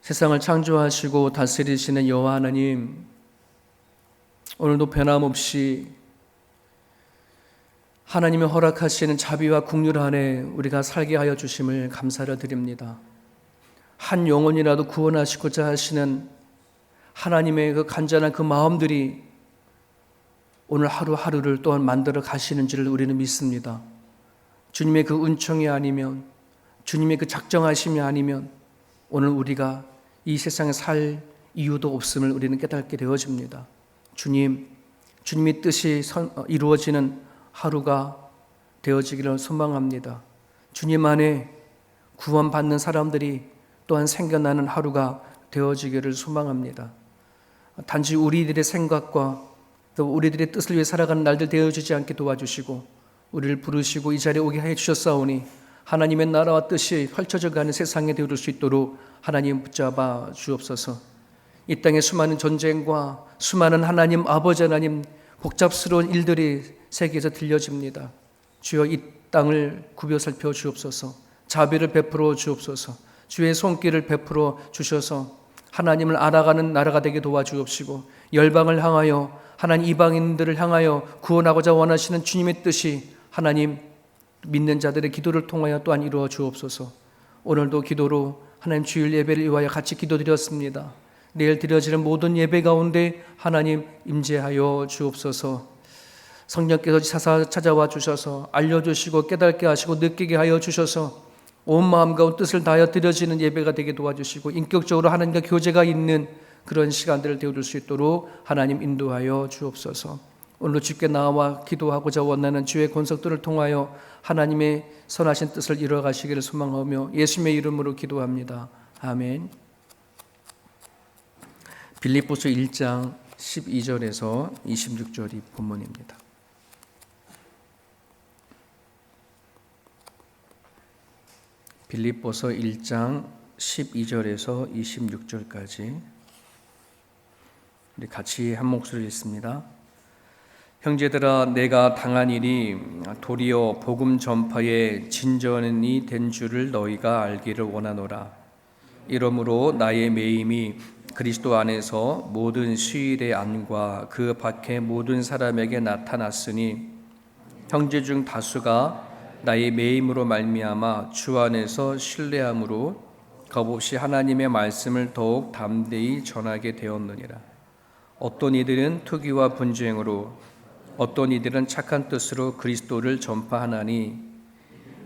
세상을 창조하시고 다스리시는 여호와 하나님, 오늘도 변함없이 하나님이 허락하시는 자비와 긍휼 안에 우리가 살게 하여 주심을 감사를 드립니다. 한 영혼이라도 구원하시고자 하시는 하나님의 그 간절한 그 마음들이 오늘 하루하루를 또한 만들어 가시는지를 우리는 믿습니다. 주님의 그 은총이 아니면, 주님의 그 작정하심이 아니면 오늘 우리가 이 세상에 살 이유도 없음을 우리는 깨닫게 되어집니다. 주님의 뜻이 이루어지는 하루가 되어지기를 소망합니다. 주님 안에 구원받는 사람들이 또한 생겨나는 하루가 되어지기를 소망합니다. 단지 우리들의 생각과 또 우리들의 뜻을 위해 살아가는 날들 되어지지 않게 도와주시고 우리를 부르시고 이 자리에 오게 해 주셨사오니 하나님의 나라와 뜻이 펼쳐져가는 세상에 되어줄 수 있도록 하나님 붙잡아 주옵소서. 이 땅의 수많은 전쟁과 수많은 하나님 아버지 하나님 복잡스러운 일들이 세계에서 들려집니다. 주여 이 땅을 굽여 살펴 주옵소서. 자비를 베풀어 주옵소서. 주의 손길을 베풀어 주셔서 하나님을 알아가는 나라가 되게 도와주옵시고 열방을 향하여 하나님 이방인들을 향하여 구원하고자 원하시는 주님의 뜻이 하나님 믿는 자들의 기도를 통하여 또한 이루어 주옵소서. 오늘도 기도로 하나님 주일 예배를 위하여 같이 기도드렸습니다. 내일 드려지는 모든 예배 가운데 하나님 임재하여 주옵소서. 성령께서 찾아와 주셔서 알려주시고 깨닫게 하시고 느끼게 하여 주셔서 온 마음과 온 뜻을 다하여 드려지는 예배가 되게 도와주시고 인격적으로 하나님과 교제가 있는 그런 시간들을 되어줄 수 있도록 하나님 인도하여 주옵소서. 오늘도 주께 나와 기도하고자 원하는 주의 권속들을 통하여 하나님의 선하신 뜻을 이루어가시기를 소망하며 예수님의 이름으로 기도합니다. 아멘. 빌립보서 1장 12절에서 26절이 본문입니다. 빌립보서 1장 12절에서 26절까지 우리 같이 한 목소리 읽습니다. 형제들아, 내가 당한 일이 도리어 복음 전파의 진전이 된 줄을 너희가 알기를 원하노라. 이러므로 나의 매임이 그리스도 안에서 모든 수일의 안과 그 밖의 모든 사람에게 나타났으니 형제 중 다수가 나의 매임으로 말미암아 주 안에서 신뢰함으로 겁없이 하나님의 말씀을 더욱 담대히 전하게 되었느니라. 어떤 이들은 투기와 분쟁으로, 어떤 이들은 착한 뜻으로 그리스도를 전파하나니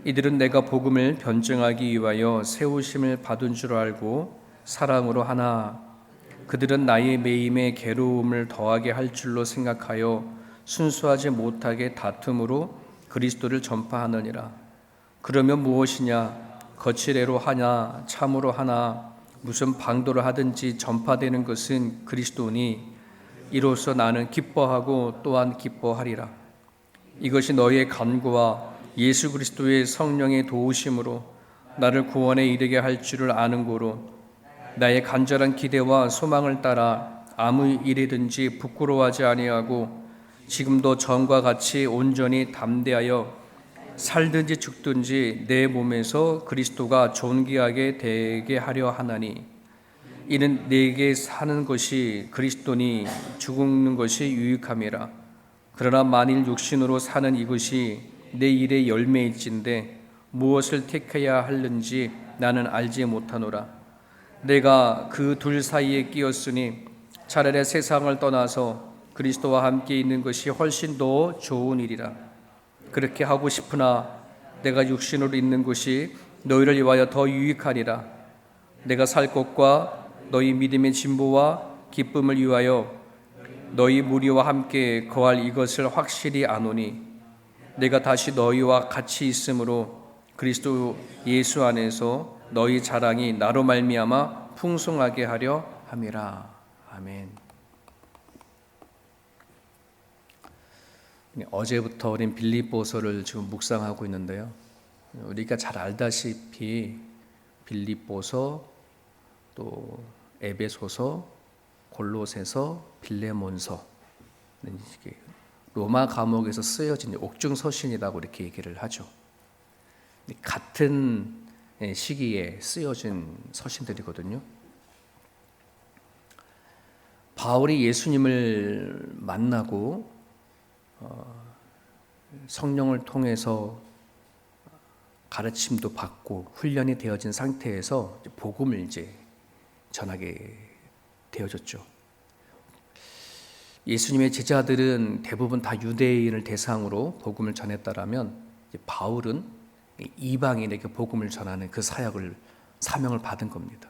이들은 내가 복음을 변증하기 위하여 세우심을 받은 줄 알고 사랑으로 하나 그들은 나의 매임에 괴로움을 더하게 할 줄로 생각하여 순수하지 못하게 다툼으로 그리스도를 전파하느니라. 그러면 무엇이냐? 거칠애로 하냐 참으로 하나 무슨 방도를 하든지 전파되는 것은 그리스도니 이로써 나는 기뻐하고 또한 기뻐하리라. 이것이 너희의 간구와 예수 그리스도의 성령의 도우심으로 나를 구원에 이르게 할 줄을 아는 고로 나의 간절한 기대와 소망을 따라 아무 일이든지 부끄러워하지 아니하고 지금도 전과 같이 온전히 담대하여 살든지 죽든지 내 몸에서 그리스도가 존귀하게 되게 하려 하나니 이는 내게 사는 것이 그리스도니 죽는 것이 유익함이라. 그러나 만일 육신으로 사는 이것이 내 일의 열매일진데 무엇을 택해야 하는지 나는 알지 못하노라. 내가 그 둘 사이에 끼었으니 차라리 세상을 떠나서 그리스도와 함께 있는 것이 훨씬 더 좋은 일이라. 그렇게 하고 싶으나 내가 육신으로 있는 것이 너희를 위하여 더 유익하리라. 내가 살 것과 너희 믿음의 진보와 기쁨을 위하여 너희 무리와 함께 거할 이것을 확실히 아노니 내가 다시 너희와 같이 있으므로 그리스도 예수 안에서 너희 자랑이 나로 말미암아 풍성하게 하려 함이라. 아멘. 어제부터 우린 빌립보서를 지금 묵상하고 있는데요. 우리가 잘 알다시피 빌립보서 또 에베소서, 골로새서, 빌레몬서 로마 감옥에서 쓰여진 옥중 서신이라고 이렇게 얘기를 하죠. 같은 시기에 쓰여진 서신들이거든요. 바울이 예수님을 만나고 성령을 통해서 가르침도 받고 훈련이 되어진 상태에서 복음을 이제 전하게 되어졌죠. 예수님의 제자들은 대부분 다 유대인을 대상으로 복음을 전했다라면 바울은 이방인에게 복음을 전하는 그 사명을 받은 겁니다.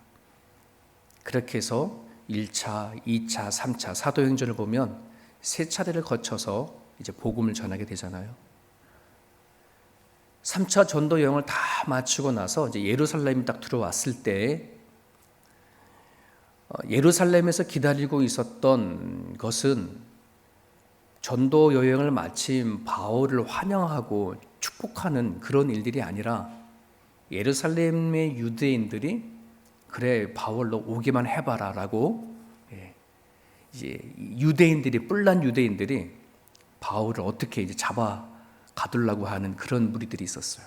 그렇게 해서 1차, 2차, 3차 사도행전을 보면 세 차례를 거쳐서 이제 복음을 전하게 되잖아요. 3차 전도 여행을 다 마치고 나서 이제 예루살렘에 딱 들어왔을 때 예루살렘에서 기다리고 있었던 것은 전도 여행을 마친 바울을 환영하고 축복하는 그런 일들이 아니라 예루살렘의 유대인들이 그래 바울 너 오기만 해봐라라고 이제 유대인들이 뿔난 유대인들이 바울을 어떻게 이제 잡아 가두려고 하는 그런 무리들이 있었어요.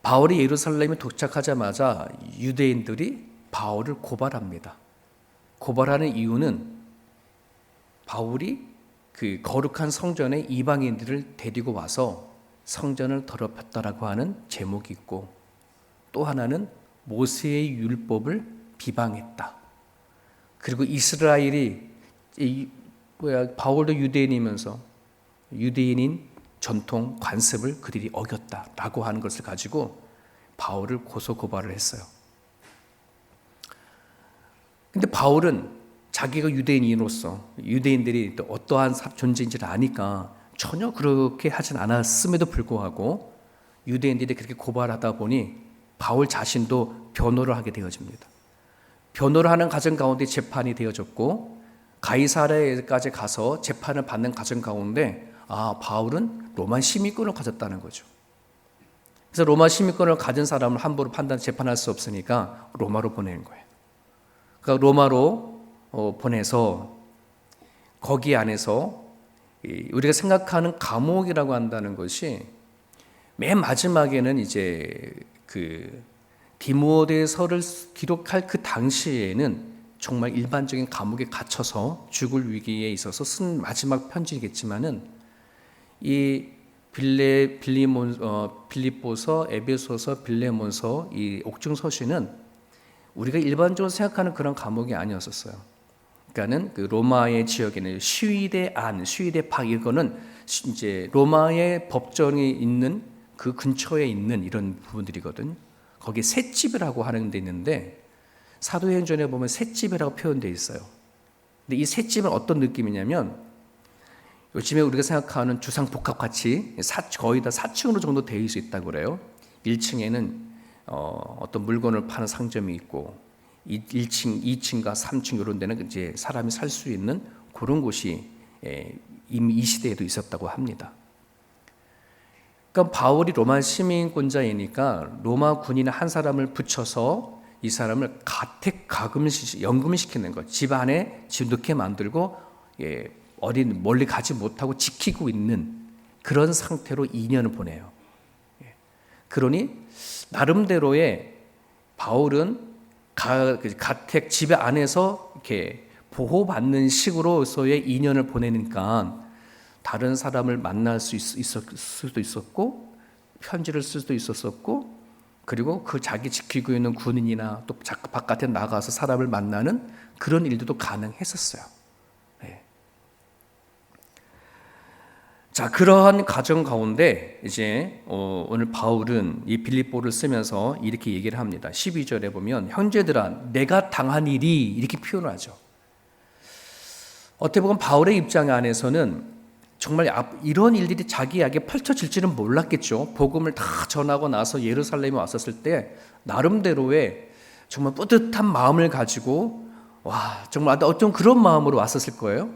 바울이 예루살렘에 도착하자마자 유대인들이 바울을 고발합니다. 고발하는 이유는 바울이 그 거룩한 성전에 이방인들을 데리고 와서 성전을 더럽혔다라고 하는 제목이 있고, 또 하나는 모세의 율법을 비방했다. 그리고 이스라엘이 바울도 유대인이면서 유대인인 전통 관습을 그들이 어겼다라고 하는 것을 가지고 바울을 고소 고발을 했어요. 근데 바울은 자기가 유대인으로서 유대인들이 또 어떠한 존재인지를 아니까 전혀 그렇게 하진 않았음에도 불구하고 유대인들이 그렇게 고발하다 보니 바울 자신도 변호를 하게 되어집니다. 변호를 하는 과정 가운데 재판이 되어졌고 가이사랴에까지 가서 재판을 받는 과정 가운데 바울은 로마 시민권을 가졌다는 거죠. 그래서 로마 시민권을 가진 사람을 함부로 재판할 수 없으니까 로마로 보내는 거예요. 그러니까 로마로 보내서 거기 안에서 우리가 생각하는 감옥이라고 한다는 것이 맨 마지막에는 이제 그 디모데서를 기록할 그 당시에는 정말 일반적인 감옥에 갇혀서 죽을 위기에 있어서 쓴 마지막 편지겠지만은 이 빌립보서, 에베소서, 빌레몬서 이 옥중서신은 우리가 일반적으로 생각하는 그런 감옥이 아니었었어요. 그러니까는 그 로마의 지역에는 시위대 안, 시위대 밖 이거는 이제 로마의 법정이 있는 그 근처에 있는 이런 부분들이거든. 거기 셋집이라고 하는 데 있는데 사도행전에 보면 셋집이라고 표현되어 있어요. 근데 이 셋집은 어떤 느낌이냐면 요즘에 우리가 생각하는 주상복합같이 거의 다 4층으로 정도 되어 있다고 그래요. 1층에는 어떤 물건을 파는 상점이 있고 1층, 2층과 3층 이런 데는 이제 사람이 살 수 있는 그런 곳이 이미 이 시대에도 있었다고 합니다. 그러니까 바울이 로마 시민권자이니까 로마 군인의 한 사람을 붙여서 이 사람을 연금시키는 것, 집 안에 짓놓게 만들고 멀리 가지 못하고 지키고 있는 그런 상태로 2년을 보내요. 그러니 나름대로의 바울은 가택 집 안에서 이렇게 보호받는 식으로서의 2년을 보내니까 다른 사람을 만날 수도 있었고 편지를 쓸 수도 있었었고 그리고 그 자기 지키고 있는 군인이나 또 바깥에 나가서 사람을 만나는 그런 일들도 가능했었어요. 자, 그러한 과정 가운데 이제 오늘 바울은 이 빌립보를 쓰면서 이렇게 얘기를 합니다. 12절에 보면 형제들아 내가 당한 일이 이렇게 표현을 하죠. 어떻게 보면 바울의 입장 안에서는 정말 이런 일들이 자기에게 펼쳐질지는 몰랐겠죠. 복음을 다 전하고 나서 예루살렘에 왔었을 때 나름대로의 정말 뿌듯한 마음을 가지고 정말 어떤 그런 마음으로 왔었을 거예요.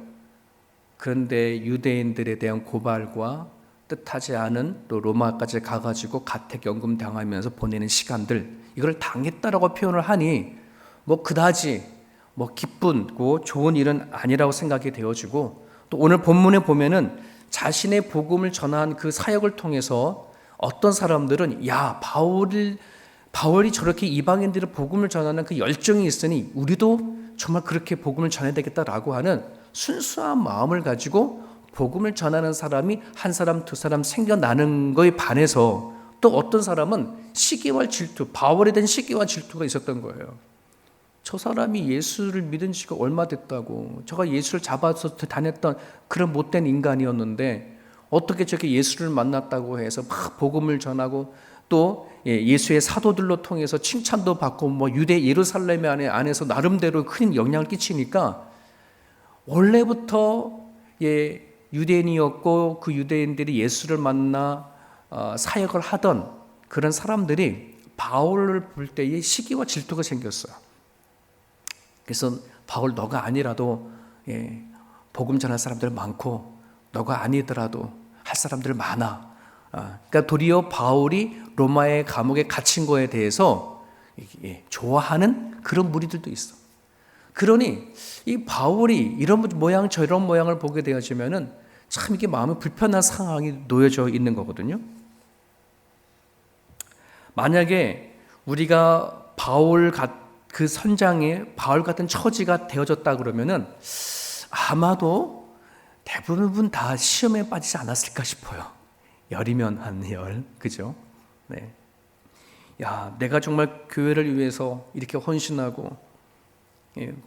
그런데 유대인들에 대한 고발과 뜻하지 않은 또 로마까지 가가지고 가택연금 당하면서 보내는 시간들 이걸 당했다라고 표현을 하니 그다지 기쁘고 좋은 일은 아니라고 생각이 되어지고 또 오늘 본문에 보면은 자신의 복음을 전한 그 사역을 통해서 어떤 사람들은 바울이 저렇게 이방인들의 복음을 전하는 그 열정이 있으니 우리도 정말 그렇게 복음을 전해야 되겠다라고 하는 순수한 마음을 가지고 복음을 전하는 사람이 한 사람, 두 사람 생겨나는 거에 반해서 또 어떤 사람은 시기와 질투, 바울에 대한 시기와 질투가 있었던 거예요. 저 사람이 예수를 믿은 지가 얼마 됐다고, 저가 예수를 잡아서 다녔던 그런 못된 인간이었는데 어떻게 저렇게 예수를 만났다고 해서 막 복음을 전하고 또 예수의 사도들로 통해서 칭찬도 받고 뭐 유대 예루살렘 안에서 나름대로 큰 영향을 끼치니까 원래부터 유대인이었고 그 유대인들이 예수를 만나 사역을 하던 그런 사람들이 바울을 볼 때에 시기와 질투가 생겼어요. 그래서 바울 너가 아니라도 복음 전할 사람들 많고 너가 아니더라도 할 사람들 많아. 그러니까 도리어 바울이 로마의 감옥에 갇힌 거에 대해서 좋아하는 그런 무리들도 있어. 그러니 이 바울이 이런 모양 저런 모양을 보게 되어지면은 참 이게 마음이 불편한 상황이 놓여져 있는 거거든요. 만약에 우리가 그 선장에 바울 같은 처지가 되어졌다 그러면은 아마도 대부분 다 시험에 빠지지 않았을까 싶어요. 열이면 한 열, 그죠? 네. 야, 내가 정말 교회를 위해서 이렇게 헌신하고,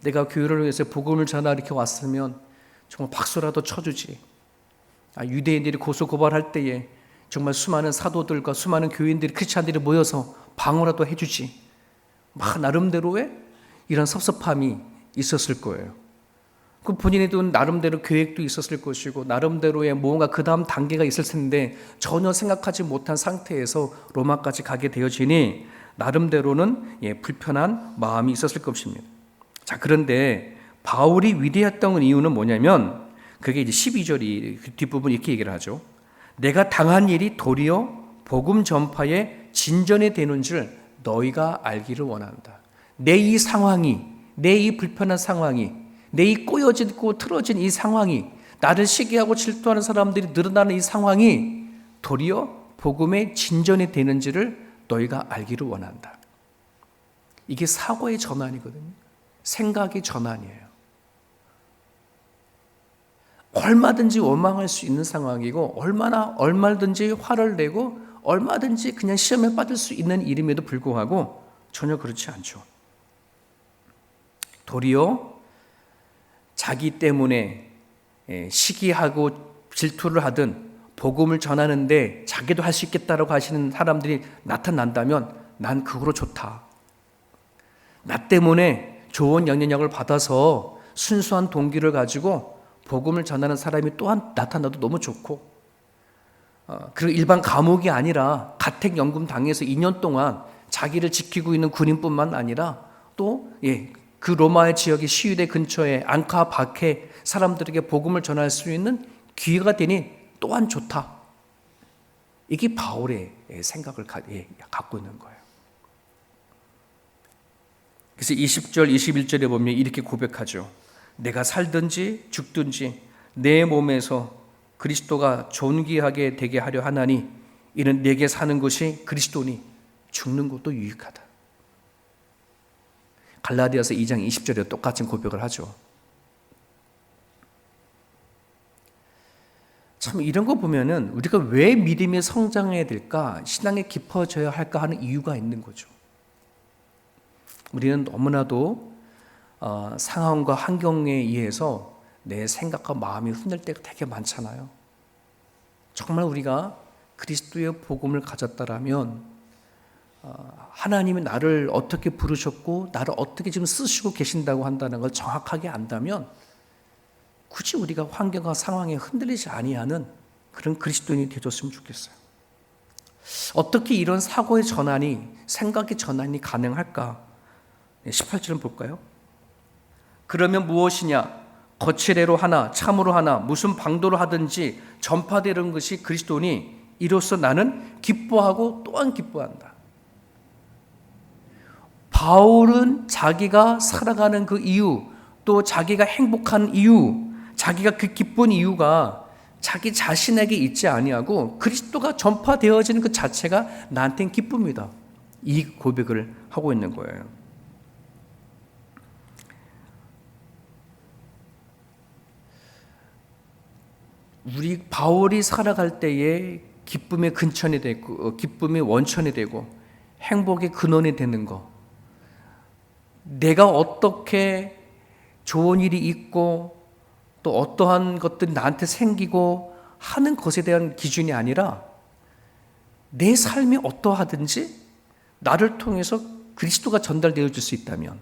내가 교회를 위해서 복음을 전하 이렇게 왔으면 정말 박수라도 쳐주지. 유대인들이 고소고발할 때에 정말 수많은 사도들과 수많은 교인들이 크리스찬들이 모여서 방어라도 해주지. 막 나름대로의 이런 섭섭함이 있었을 거예요. 그 본인에도 나름대로 계획도 있었을 것이고 나름대로의 뭔가 그 다음 단계가 있을 텐데 전혀 생각하지 못한 상태에서 로마까지 가게 되어지니 나름대로는 불편한 마음이 있었을 것입니다. 자, 그런데 바울이 위대했던 이유는 뭐냐면 그게 이제 12절이 그 뒷부분 이렇게 얘기를 하죠. 내가 당한 일이 도리어 복음 전파의 진전이 되는 줄 너희가 알기를 원한다. 내 이 상황이, 내 이 불편한 상황이, 내 이 꼬여지고 틀어진 이 상황이, 나를 시기하고 질투하는 사람들이 늘어나는 이 상황이 도리어 복음의 진전이 되는지를 너희가 알기를 원한다. 이게 사고의 전환이거든요. 생각의 전환이에요. 얼마든지 원망할 수 있는 상황이고 얼마든지 화를 내고 얼마든지 그냥 시험에 빠질 수 있는 일임에도 불구하고 전혀 그렇지 않죠. 도리어 자기 때문에 시기하고 질투를 하든 복음을 전하는데 자기도 할 수 있겠다라고 하시는 사람들이 나타난다면 난 그거로 좋다. 나 때문에 좋은 영향력을 받아서 순수한 동기를 가지고 복음을 전하는 사람이 또한 나타나도 너무 좋고, 그리고 일반 감옥이 아니라 가택연금 당해서 2년 동안 자기를 지키고 있는 군인뿐만 아니라 또 그 로마의 지역의 시위대 근처에 앙카 박해 사람들에게 복음을 전할 수 있는 기회가 되니 또한 좋다. 이게 바울의 생각을 갖고 있는 거예요. 그래서 20절, 21절에 보면 이렇게 고백하죠. 내가 살든지 죽든지 내 몸에서 그리스도가 존귀하게 되게 하려 하나니 이는 내게 사는 것이 그리스도니 죽는 것도 유익하다. 갈라디아서 2장 20절에 똑같은 고백을 하죠. 참 이런 거 보면은 우리가 왜 믿음이 성장해야 될까, 신앙이 깊어져야 할까 하는 이유가 있는 거죠. 우리는 너무나도 상황과 환경에 의해서 내 생각과 마음이 흔들 때가 되게 많잖아요. 정말 우리가 그리스도의 복음을 가졌다라면 하나님이 나를 어떻게 부르셨고 나를 어떻게 지금 쓰시고 계신다고 한다는 걸 정확하게 안다면 굳이 우리가 환경과 상황에 흔들리지 아니하는 그런 그리스도인이 되어줬으면 좋겠어요. 어떻게 이런 사고의 전환이, 생각의 전환이 가능할까? 18절은 볼까요? 그러면 무엇이냐? 거칠애로 하나 참으로 하나 무슨 방도로 하든지 전파되는 것이 그리스도니 이로써 나는 기뻐하고 또한 기뻐한다. 바울은 자기가 살아가는 그 이유, 또 자기가 행복한 이유, 자기가 그 기쁜 이유가 자기 자신에게 있지 아니하고 그리스도가 전파되어지는 그 자체가 나한테는 기쁨이다. 이 고백을 하고 있는 거예요. 우리 바울이 살아갈 때에 기쁨의 근천이 되고 기쁨의 원천이 되고 행복의 근원이 되는 거, 내가 어떻게 좋은 일이 있고 또 어떠한 것들이 나한테 생기고 하는 것에 대한 기준이 아니라 내 삶이 어떠하든지 나를 통해서 그리스도가 전달되어 줄 수 있다면,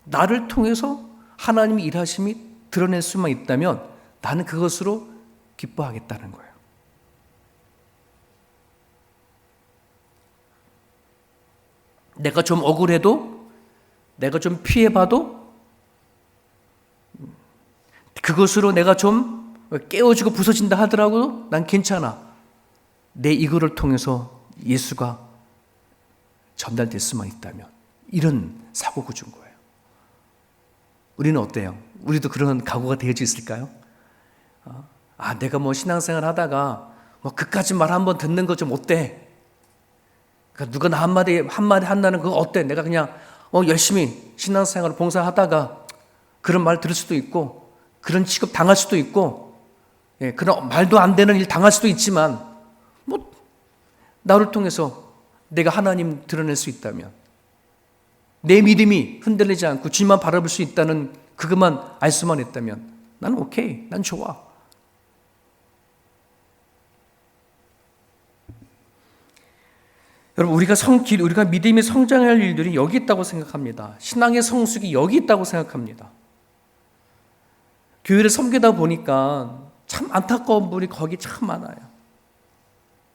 나를 통해서 하나님의 일하심이 드러낼 수만 있다면 나는 그것으로 기뻐하겠다는 거예요. 내가 좀 억울해도, 내가 좀 피해봐도 그것으로 내가 좀 깨어지고 부서진다 하더라도 난 괜찮아. 내 이거를 통해서 예수가 전달될 수만 있다면, 이런 사고가 준 거예요. 우리는 어때요? 우리도 그런 각오가 되어져 있을까요? 내가 뭐 신앙생활 하다가 뭐 그까짓 말 한번 듣는 거 좀 어때? 그러니까 누가 나 한마디 한다는 그거 어때? 내가 그냥 열심히 신앙생활 봉사하다가 그런 말 들을 수도 있고, 그런 취급 당할 수도 있고, 그런 말도 안 되는 일 당할 수도 있지만, 뭐 나를 통해서 내가 하나님 드러낼 수 있다면, 내 믿음이 흔들리지 않고 주님만 바라볼 수 있다는 그것만 알 수만 있다면 나는 오케이, 난 좋아. 여러분, 우리가 믿음이 성장할 일들이 여기 있다고 생각합니다. 신앙의 성숙이 여기 있다고 생각합니다. 교회를 섬기다 보니까 참 안타까운 분이 거기 참 많아요.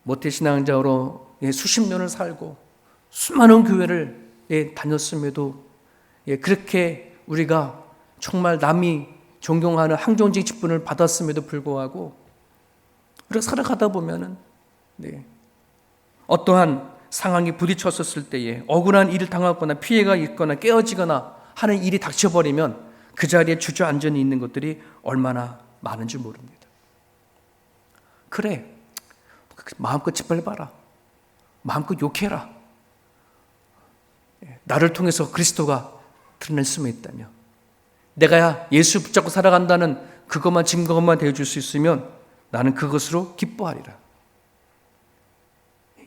모태신앙자로 수십 년을 살고 수많은 교회를 다녔음에도 그렇게 우리가 정말 남이 존경하는 항정직 직분을 받았음에도 불구하고 우리가 살아가다 보면은 어떠한 상황이 부딪혔었을 때에 억울한 일을 당하거나 피해가 있거나 깨어지거나 하는 일이 닥쳐버리면 그 자리에 주저앉아 있는 것들이 얼마나 많은지 모릅니다. 그래, 마음껏 짓밟아라, 마음껏 욕해라. 나를 통해서 그리스도가 드러낼 수만 있다면, 내가 예수 붙잡고 살아간다는 그것만 증거만 되어줄 수 있으면 나는 그것으로 기뻐하리라.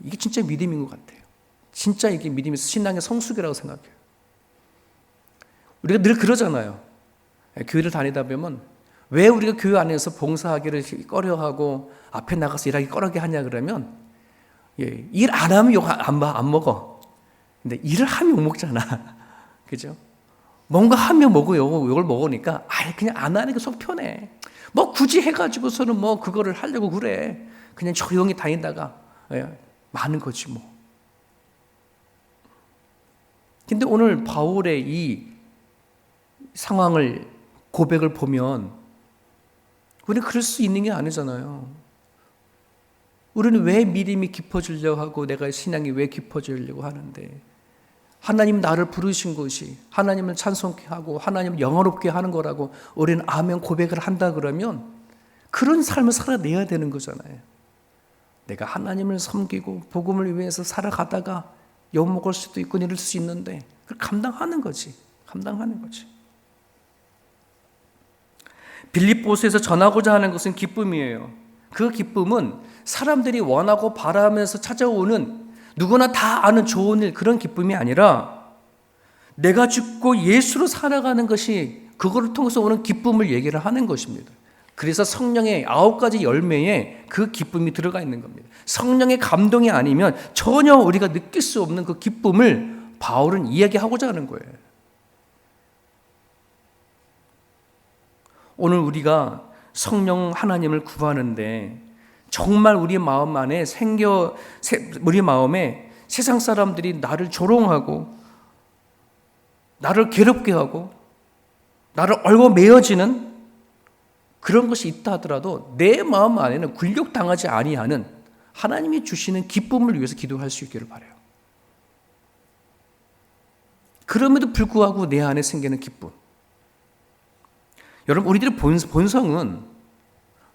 이게 진짜 믿음인 것 같아요. 진짜 이게 믿음이 신앙의 성숙이라고 생각해요. 우리가 늘 그러잖아요. 교회를 다니다 보면 왜 우리가 교회 안에서 봉사하기를 꺼려하고 앞에 나가서 일하기 꺼려하게 하냐 그러면, 일 안 하면 욕 안 먹어. 근데 일을 하면 욕 먹잖아. 그죠? 뭔가 하면 욕을 먹으니까 그냥 안 하는 게 속 편해. 뭐 굳이 해가지고서는 뭐 그거를 하려고 그래. 그냥 조용히 다니다가 많은 거지 뭐. 근데 오늘 바울의 이 상황을, 고백을 보면 우리는 그럴 수 있는 게 아니잖아요. 우리는 왜 믿음이 깊어지려고 하고 내가 신앙이 왜 깊어지려고 하는데, 하나님 나를 부르신 것이 하나님을 찬송케 하고 하나님을 영화롭게 하는 거라고 우리는 아멘 고백을 한다 그러면 그런 삶을 살아내야 되는 거잖아요. 내가 하나님을 섬기고 복음을 위해서 살아가다가 욕먹을 수도 있고 이럴 수 있는데 그걸 감당하는 거지. 빌립보서에서 전하고자 하는 것은 기쁨이에요. 그 기쁨은 사람들이 원하고 바라면서 찾아오는 누구나 다 아는 좋은 일, 그런 기쁨이 아니라 내가 죽고 예수로 살아가는 것이, 그거를 통해서 오는 기쁨을 얘기를 하는 것입니다. 그래서 성령의 9가지 열매에 그 기쁨이 들어가 있는 겁니다. 성령의 감동이 아니면 전혀 우리가 느낄 수 없는 그 기쁨을 바울은 이야기하고자 하는 거예요. 오늘 우리가 성령 하나님을 구하는데 정말 우리 마음 안에 우리 마음에 세상 사람들이 나를 조롱하고 나를 괴롭게 하고 나를 얽어매어지는 그런 것이 있다 하더라도 내 마음 안에는 굴욕당하지 아니하는 하나님이 주시는 기쁨을 위해서 기도할 수 있기를 바라요. 그럼에도 불구하고 내 안에 생기는 기쁨. 여러분, 우리들의 본성은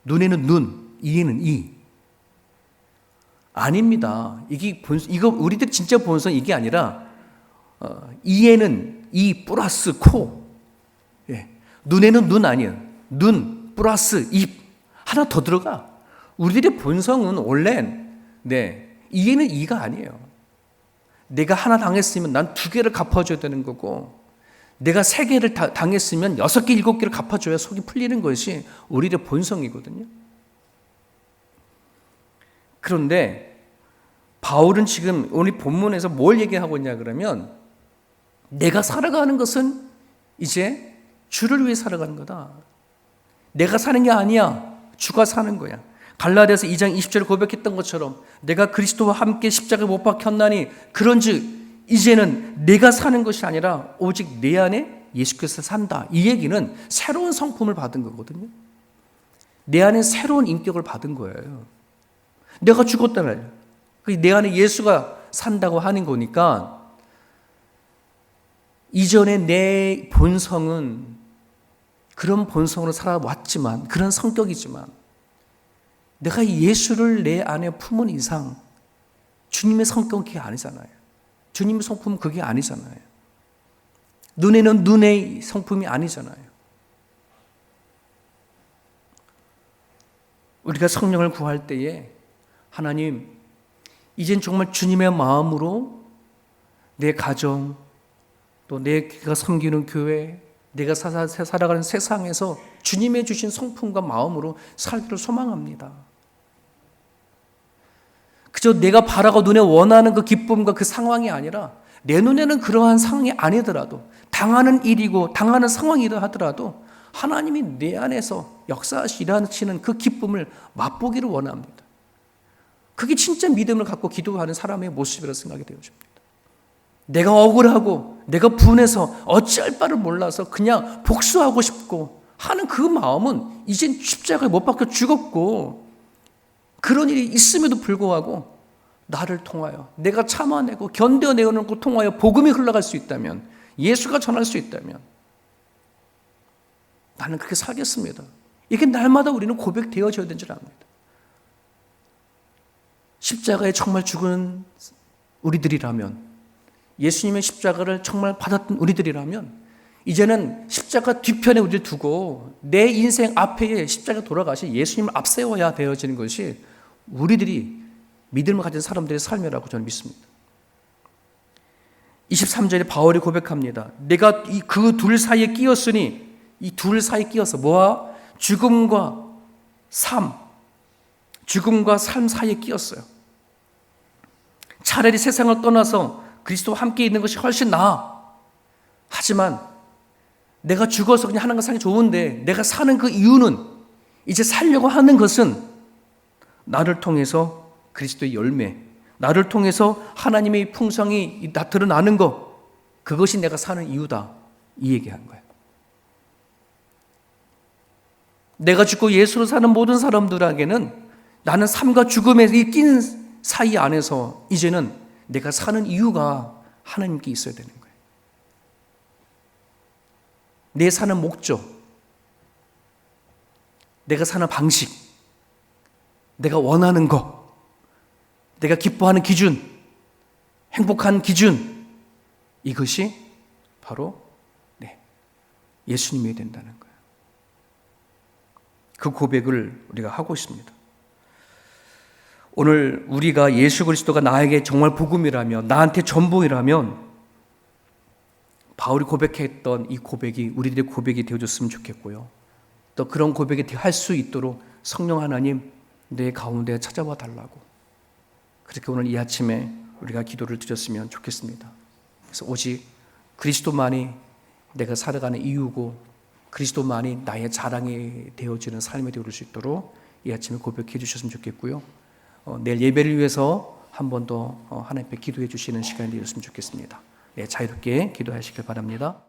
눈에는 눈, 이에는 이. 아닙니다. 이거 우리들 진짜 본성 이게 아니라 이에는 이 플러스 코. 눈에는 눈 아니에요. 눈 플러스 입. 하나 더 들어가. 우리들의 본성은 원래 이해는 이가 아니에요. 내가 하나 당했으면 난 2개를 갚아줘야 되는 거고, 내가 3개를 당했으면 6개, 7개를 갚아줘야 속이 풀리는 것이 우리의 본성이거든요. 그런데 바울은 지금 오늘 본문에서 뭘 얘기하고 있냐 그러면, 내가 살아가는 것은 이제 주를 위해 살아가는 거다. 내가 사는 게 아니야. 주가 사는 거야. 갈라디아서 2장 20절에 고백했던 것처럼 내가 그리스도와 함께 십자가에 못 박혔나니 그런즉 이제는 내가 사는 것이 아니라 오직 내 안에 예수께서 산다. 이 얘기는 새로운 성품을 받은 거거든요. 내 안에 새로운 인격을 받은 거예요. 내가 죽었다는, 내 안에 예수가 산다고 하는 거니까, 이전에 내 본성은 그런 본성으로 살아왔지만, 그런 성격이지만, 내가 예수를 내 안에 품은 이상 주님의 성격은 그게 아니잖아요. 주님의 성품은 그게 아니잖아요. 눈에는 눈의 성품이 아니잖아요. 우리가 성령을 구할 때에 하나님, 이젠 정말 주님의 마음으로 내 가정, 또 내가 섬기는 교회, 내가 살아가는 세상에서 주님의 주신 성품과 마음으로 살기를 소망합니다. 그저 내가 바라고 눈에 원하는 그 기쁨과 그 상황이 아니라, 내 눈에는 그러한 상황이 아니더라도, 당하는 일이고 당하는 상황이라 하더라도 하나님이 내 안에서 역사하시는 그 기쁨을 맛보기를 원합니다. 그게 진짜 믿음을 갖고 기도하는 사람의 모습이라고 생각이 되어집니다. 내가 억울하고 내가 분해서 어찌할 바를 몰라서 그냥 복수하고 싶고 하는 그 마음은 이젠 십자가에 못 박혀 죽었고, 그런 일이 있음에도 불구하고 나를 통하여 내가 참아내고 견뎌내는 것 통하여 복음이 흘러갈 수 있다면, 예수가 전할 수 있다면 나는 그렇게 살겠습니다. 이게 날마다 우리는 고백되어져야 되는 줄 압니다. 십자가에 정말 죽은 우리들이라면, 예수님의 십자가를 정말 받았던 우리들이라면, 이제는 십자가 뒤편에 우리를 두고 내 인생 앞에 십자가 돌아가신 예수님을 앞세워야 되어지는 것이 우리들이 믿음을 가진 사람들의 삶이라고 저는 믿습니다. 23절에 바울이 고백합니다. 내가 그 둘 사이에 끼었으니, 이 둘 사이에 끼어서 뭐야? 죽음과 삶 사이에 끼었어요. 차라리 세상을 떠나서 그리스도와 함께 있는 것이 훨씬 나아. 하지만 내가 죽어서 그냥 하는 거 사기 좋은데, 내가 사는 그 이유는, 이제 살려고 하는 것은 나를 통해서 그리스도의 열매, 나를 통해서 하나님의 풍성이 드러나는 것, 그것이 내가 사는 이유다. 이 얘기한 거예요. 내가 죽고 예수로 사는 모든 사람들에게는 나는 삶과 죽음에 낀 사이 안에서 이제는 내가 사는 이유가 하나님께 있어야 되는 거예요. 내 사는 목적, 내가 사는 방식, 내가 원하는 것, 내가 기뻐하는 기준, 행복한 기준, 이것이 바로 예수님이 된다는 거예요. 그 고백을 우리가 하고 있습니다. 오늘 우리가 예수 그리스도가 나에게 정말 복음이라면, 나한테 전부이라면, 바울이 고백했던 이 고백이 우리들의 고백이 되어줬으면 좋겠고요. 또 그런 고백이 할 수 있도록 성령 하나님 내 가운데 찾아와 달라고, 그렇게 오늘 이 아침에 우리가 기도를 드렸으면 좋겠습니다. 그래서 오직 그리스도만이 내가 살아가는 이유고, 그리스도만이 나의 자랑이 되어지는 삶이 되어질 수 있도록 이 아침에 고백해 주셨으면 좋겠고요. 내일 예배를 위해서 한 번 더 하나님 앞에 기도해 주시는 시간이 되었으면 좋겠습니다. 자유롭게 기도하시길 바랍니다.